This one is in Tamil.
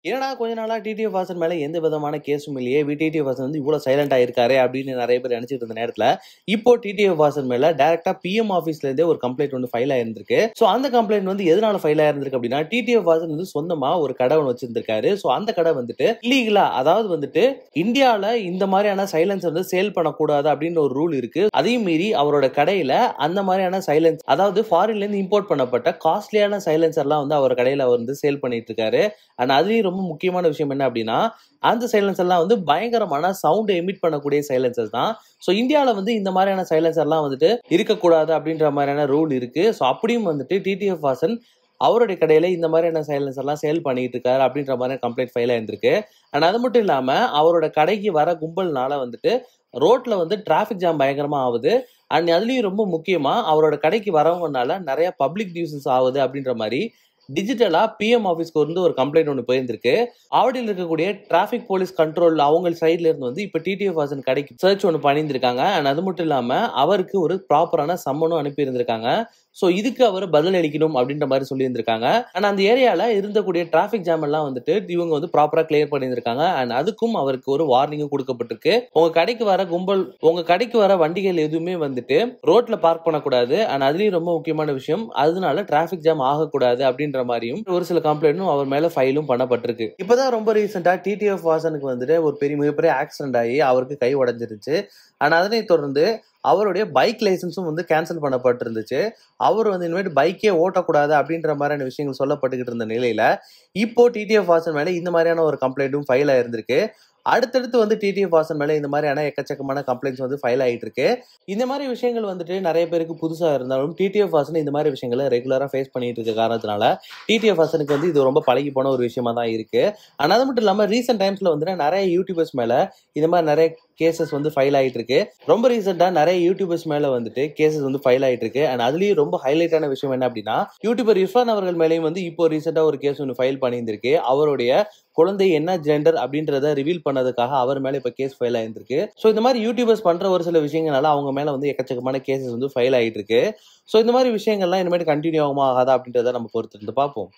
என்னடா கொஞ்ச நாளா டிடிஎஃப் வாசன் மேல எந்த விதமான கேஸும் இல்லையே, டிடிஎஃப் வாசன் வந்து இவ்வளவு சைலண்டா இருக்காரு அப்படின்னு நிறைய பேர் நினைச்சிட்டு இருந்த நேரத்துல இப்போ டிடிஎஃப் வாசன் மேல டைரக்டா பிஎம் ஆபீஸ்ல இருந்தே ஒரு கம்ப்ளைண்ட் வந்து ஃபைல் ஆயிருந்திருக்கு. சோ அந்த கம்ப்ளைண்ட் வந்து எதனால ஃபைல் ஆயிருந்திருக்கு அப்படின்னா, டிடிஎஃப் வாசன் வந்து சொந்தமா ஒரு கடை ஒன்று வச்சிருந்திருக்காரு. சோ அந்த கடை வந்துட்டு இல்லீகலா, அதாவது வந்துட்டு இந்தியால இந்த மாதிரியான சைலன்ஸ் வந்து சேல் பண்ணக்கூடாது அப்படின்னு ஒரு ரூல் இருக்கு. அதையும் மீறி அவரோட கடையில அந்த மாதிரியான சைலன்ஸ், அதாவது ஃபாரின்ல இருந்து இம்போர்ட் பண்ணப்பட்ட காஸ்ட்லியான சைலன்சர்லாம் வந்து அவர் கடையில வந்து சேல் பண்ணிட்டு இருக்காரு. அண்ட் அதுலயும் ரொம்ப முக்கியமான விஷயம் என்ன அப்படின்னா, அந்த சைலன்சர் எல்லாம் வந்து பயங்கரமான சவுண்ட் எமிட் பண்ணக்கூடிய சைலன்சர் தான். சோ இந்தியால வந்து இந்த மாதிரியான சைலன்சர் எல்லாம் வந்துட்டு இருக்கக்கூடாது அப்படின்ற மாதிரியான ரூல் இருக்கு. சோ அப்படியும் வந்துட்டு டிடிஎஃப் வாசன் அவருடைய கடையில இந்த மாதிரியான சைலன்சர் எல்லாம் சேல் பண்ணிட்டு இருக்காரு அப்படின்ற மாதிரி கம்ப்ளைண்ட் ஃபைல் ஆயிருந்திருக்கு. அண்ட் அது மட்டும் இல்லாம அவரோட கடைக்கு வர கும்பல்னால வந்துட்டு ரோட்ல வந்து டிராபிக் ஜாம் பயங்கரமா ஆகுது. அண்ட் அதுலயும் ரொம்ப முக்கியமா அவரோட கடைக்கு வரவங்கனால நிறைய பப்ளிக் நியூசன்ஸ் ஆகுது அப்படின்ற மாதிரி டிஜிட்டலா பிஎம் ஆபீஸ்க்கு வந்து ஒரு கம்ப்ளைண்ட் ஒன்று போயிருந்திருக்கு. ஆவடியில் இருக்கக்கூடிய டிராபிக் போலீஸ் கண்ட்ரோல் அவங்க சைட்ல இருந்து வந்து இப்ப டிடிஎஃப் வாசன் கடைக்கு சர்ச் ஒன்று பண்ணியிருந்திருக்காங்க. அண்ட் அது மட்டும் இல்லாம அவருக்கு ஒரு ப்ராப்பரான சம்மனும் அனுப்பி இருந்திருக்காங்க. சோ இதுக்கு அவர் பதில் அளிக்கணும் அப்படின்ற மாதிரி சொல்லி இருந்திருக்காங்க. அண்ட் அந்த ஏரியால இருந்தக்கூடிய டிராபிக் ஜாம் எல்லாம் வந்துட்டு இவங்க வந்து ப்ராப்பரா கிளியர் பண்ணியிருக்காங்க. அண்ட் அதுக்கும் அவருக்கு ஒரு வார்னிங்கும் கொடுக்கப்பட்டிருக்கு. உங்க கடைக்கு வர கும்பல், உங்க கடைக்கு வர வண்டிகள் எதுவுமே வந்துட்டு ரோட்ல பார்க் பண்ணக்கூடாது. அண்ட் அதுலயும் ரொம்ப முக்கியமான விஷயம், அதனால டிராபிக் ஜாம் ஆகக்கூடாது அப்படின்ற மாதிரியும் ஒரு சில கம்ப்ளைண்ட்டும் அவர் மேல ஃபைலும் பண்ணப்பட்டிருக்கு. இப்பதான் ரொம்ப ரீசெண்டா டிடிஎஃப் வாசனுக்கு வந்துட்டு ஒரு மிகப்பெரிய ஆக்சிடென்ட் ஆகி அவருக்கு கை உடைஞ்சிருச்சு. ஆனா அதனை தொடர்ந்து அவருடைய பைக் லைசன்ஸும் வந்து கேன்சல் பண்ணப்பட்டிருந்துச்சு. அவர் வந்து இனிமேட்டு பைக்கே ஓட்டக்கூடாது அப்படின்ற மாதிரியான விஷயங்கள் சொல்லப்பட்டுக்கிட்டு இருந்த நிலையில இப்போ டிடிஎஃப் வாசன் மேல இந்த மாதிரியான ஒரு கம்ப்ளைண்ட்டும் ஃபைல் ஆயிருந்திருக்கு. அடுத்தடுத்து வந்து டிடிஎஃப் வாசன் மேல இந்த மாதிரியான எக்கச்சக்கமான கம்ப்ளைண்ட்ஸ் வந்து ஃபைல் ஆயிட்டு இருக்கு. இந்த மாதிரி விஷயங்கள் வந்துட்டு நிறைய பேருக்கு புதுசா இருந்தாலும் டிடிஎஃப் வாசன் இந்த மாதிரி விஷயங்களை ரெகுலரா ஃபேஸ் பண்ணிட்டு இருக்க காரணத்தினால டிடிஎஃப் வாசனுக்கு வந்து இது ரொம்ப பழகி போன ஒரு விஷயமா தான் இருக்கு. ஆனா அது மட்டும் இல்லாம ரீசெண்ட் டைம்ஸ்ல வந்துட்டு நிறைய யூடியூபர்ஸ் மேல இந்த மாதிரி நிறைய கேசஸ் வந்து ஃபைல் ஆயிட்டு இருக்கு. ரொம்ப ரீசெண்டா நிறைய யூடியூபர்ஸ் மேல வந்துட்டு கேசஸ் வந்து ஃபைல் ஆயிட்டு இருக்கு. அண்ட் அதுலயும் ரொம்ப ஹைலைட்டான விஷயம் என்ன அப்படின்னா, யூடியூபர் இர்ஃபான் அவர்கள் மேலேயும் வந்து இப்போ ரீசெண்டா ஒரு கேஸ் ஒன்று ஃபைல் பண்ணியிருந்திருக்கு. அவருடைய குழந்தை என்ன ஜெண்டர் அப்படின்றத ரிவீல் பண்ணதுக்காக அவர் மேல இப்ப கேஸ் ஃபைல் ஆயிருந்திருக்கு. சோ இந்த மாதிரி யூடியூபர்ஸ் பண்ற ஒரு சில விஷயங்களால அவங்க மேல வந்து எக்கச்சக்கமான கேசஸ் வந்து ஃபைல் ஆயிட்டு இருக்கு. சோ இந்த மாதிரி விஷயங்கள்லாம் இனிமேல் கண்டினியூ ஆகுமா ஆகாதா அப்படின்றத நம்ம பொறுத்து இருந்து பார்ப்போம்.